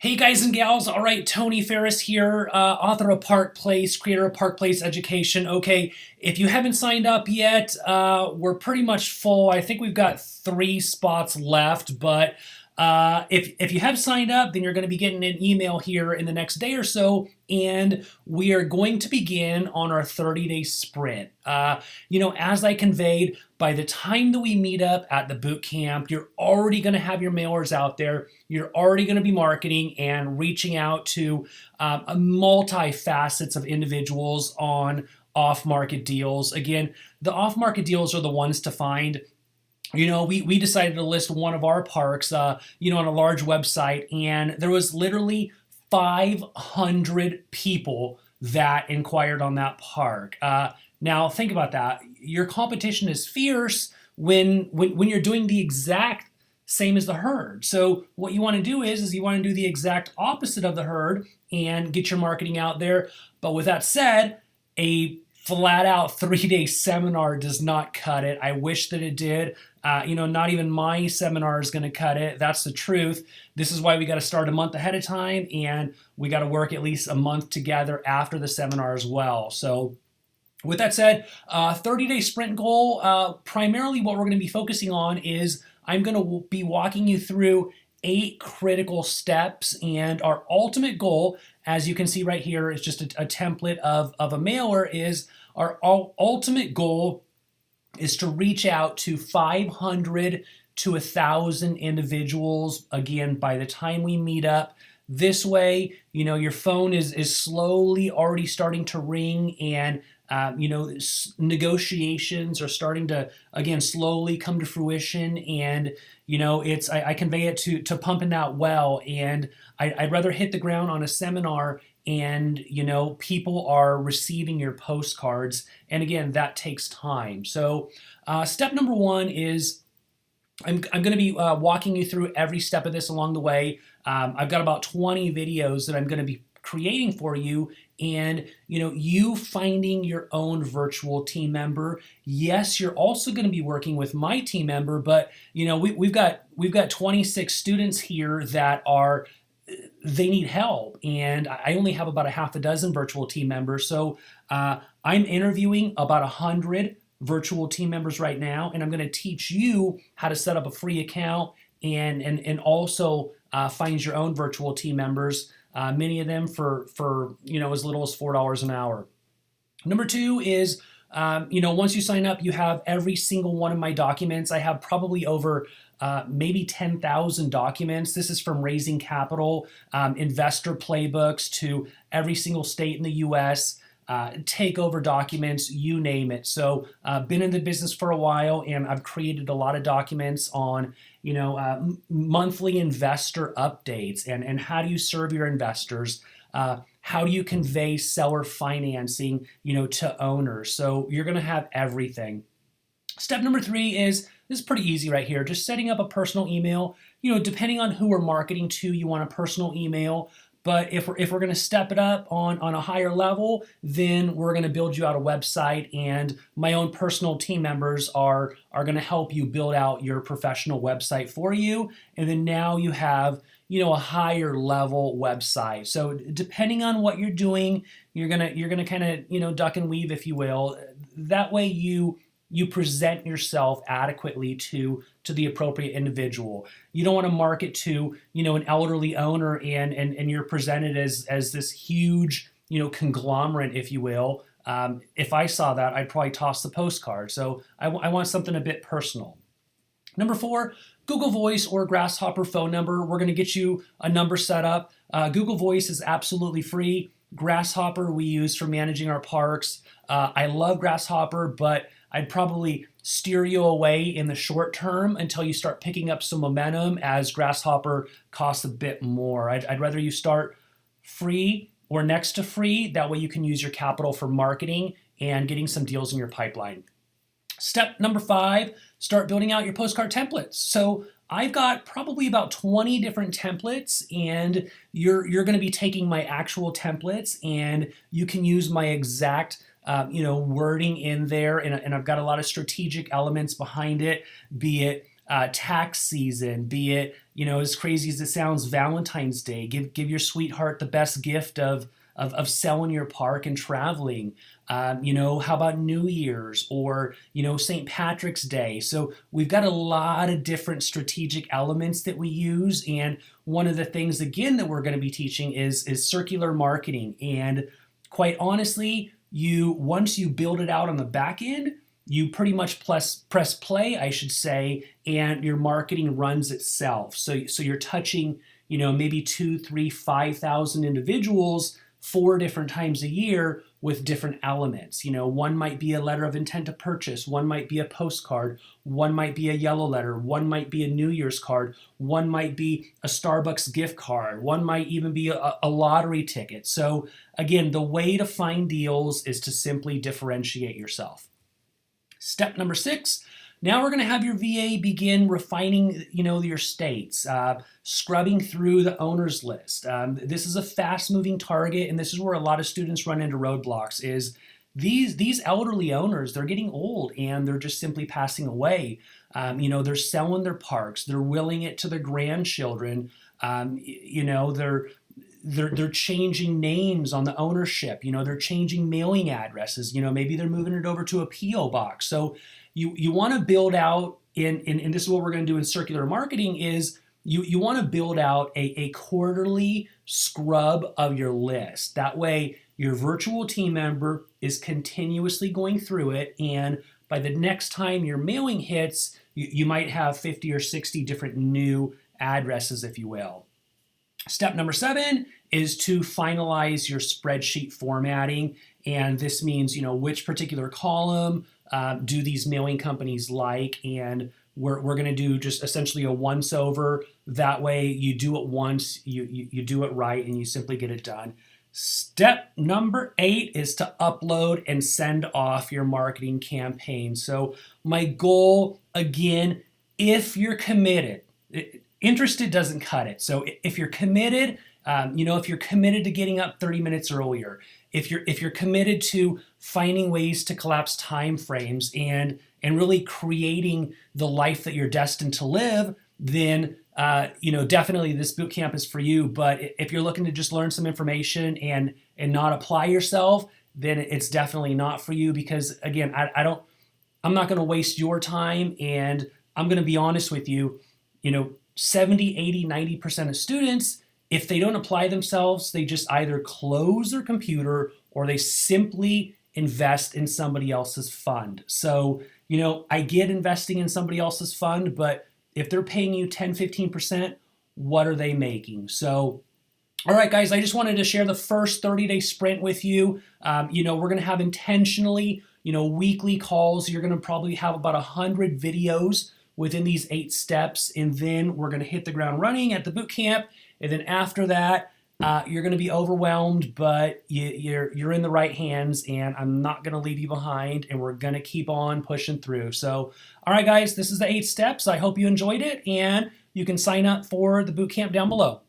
Hey guys and gals, all right, Tony Ferris here, author of Park Place, creator of Park Place Education. Okay, if you haven't signed up yet, we're pretty much full. I think we've got 3 spots left, but if you have signed up, then you're going to be getting an email here in the next day or so, and we are going to begin on our 30-day sprint. As I conveyed, by the time that we meet up at the boot camp, you're already going to have your mailers out there. You're already going to be marketing and reaching out to a multi-facets of individuals on off-market deals. Again, the off-market deals are the ones to find. We decided to list one of our parks, on a large website, and there was literally 500 people that inquired on that park. Now, think about that. Your competition is fierce when you're doing the exact same as the herd. So what you want to do is you want to do the exact opposite of the herd and get your marketing out there. But with that said, a flat out 3-day seminar does not cut it. I wish that it did. Not even my seminar is going to cut it. That's the truth. This is why we got to start a month ahead of time, and we got to work at least a month together after the seminar as well. So with that said, 30-day sprint goal, primarily what we're going to be focusing on is I'm going to be walking you through 8 critical steps, and our ultimate goal, as you can see right here, is just a template of a mailer. Is our ultimate goal is to reach out to 500 to 1,000 individuals, again, by the time we meet up. This way, your phone is slowly already starting to ring, and negotiations are starting to, again, slowly come to fruition. And I convey it to pumping out well, and I'd rather hit the ground on a seminar and people are receiving your postcards, and again, that takes time. So step number 1 is I'm going to be walking you through every step of this along the way. I've got about 20 videos that I'm going to be creating for you, and you finding your own virtual team member. Yes, you're also going to be working with my team member, but we've got 26 students here that they need help, and I only have about a half a dozen virtual team members. So I'm interviewing about 100 virtual team members right now, and I'm going to teach you how to set up a free account and also find your own virtual team members. Many of them for as little as $4 an hour. Number 2 is once you sign up, you have every single one of my documents. I have probably over maybe 10,000 documents. This is from raising capital, investor playbooks, to every single state in the U.S., takeover documents, you name it. So been in the business for a while, and I've created a lot of documents on monthly investor updates and how do you serve your investors. How do you convey seller financing, to owners? So you're going to have everything. Step number 3 is, this is pretty easy right here, just setting up a personal email. Depending on who we're marketing to, you want a personal email. But if we're going to step it up on a higher level, then we're going to build you out a website, and my own personal team members are going to help you build out your professional website for you. And then now you have a higher level website. So depending on what you're doing, you're gonna kind of duck and weave, if you will. That way you present yourself adequately to the appropriate individual. You don't want to market to an elderly owner and you're presented as this huge conglomerate, if you will. If I saw that, I'd probably toss the postcard. So I want something a bit personal. Number 4, Google Voice or Grasshopper phone number. We're going to get you a number set up. Google Voice is absolutely free. Grasshopper we use for managing our parks. I love Grasshopper, but I'd probably steer you away in the short term until you start picking up some momentum, as Grasshopper costs a bit more. I'd rather you start free or next to free. That way you can use your capital for marketing and getting some deals in your pipeline. Step number 5, start building out your postcard templates. So I've got probably about 20 different templates, and you're going to be taking my actual templates, and you can use my exact wording in there, and I've got a lot of strategic elements behind it, be it tax season, be it as crazy as it sounds, Valentine's Day. Give your sweetheart the best gift of selling your park and traveling. How about New Year's or, St. Patrick's Day? So we've got a lot of different strategic elements that we use. And one of the things, again, that we're going to be teaching is circular marketing. And quite honestly, once you build it out on the back end, you pretty much press play, I should say, and your marketing runs itself. So you're touching, maybe 2, 3, 5,000 individuals 4 different times a year with different elements. One might be a letter of intent to purchase, one might be a postcard, one might be a yellow letter, one might be a New Year's card, one might be a Starbucks gift card, one might even be a lottery ticket. So again, the way to find deals is to simply differentiate yourself. Step number 6, now we're going to have your VA begin refining, your states, scrubbing through the owner's list. This is a fast-moving target, and this is where a lot of students run into roadblocks. Is these elderly owners, they're getting old, and they're just simply passing away. They're selling their parks, they're willing it to their grandchildren. They're changing names on the ownership. They're changing mailing addresses. Maybe they're moving it over to a PO box. So you want to build out and this is what we're going to do in circular marketing is you want to build out a quarterly scrub of your list. That way your virtual team member is continuously going through it, and by the next time your mailing hits, you might have 50 or 60 different new addresses, if you will. Step number 7 is to finalize your spreadsheet formatting. And this means, which particular column do these mailing companies like? And we're going to do just essentially a once over. That way you do it once, you do it right, and you simply get it done. Step number 8 is to upload and send off your marketing campaign. So my goal, again, if you're committed, interested doesn't cut it. So if you're committed, if you're committed to getting up 30 minutes earlier, if you're committed to finding ways to collapse time frames and really creating the life that you're destined to live, then definitely this boot camp is for you. But if you're looking to just learn some information and not apply yourself, then it's definitely not for you, because again, I'm not going to waste your time, and I'm going to be honest with you. 70, 80, 90% of students, if they don't apply themselves, they just either close their computer or they simply invest in somebody else's fund. So, I get investing in somebody else's fund, but if they're paying you 10, 15%, what are they making? So, all right, guys, I just wanted to share the first 30-day sprint with you. We're going to have intentionally, weekly calls. You're going to probably have about 100 videos within these 8 steps, and then we're going to hit the ground running at the boot camp. And then after that, you're going to be overwhelmed, but you're in the right hands, and I'm not going to leave you behind, and we're going to keep on pushing through. So, all right, guys, this is the 8 steps. I hope you enjoyed it, and you can sign up for the boot camp down below.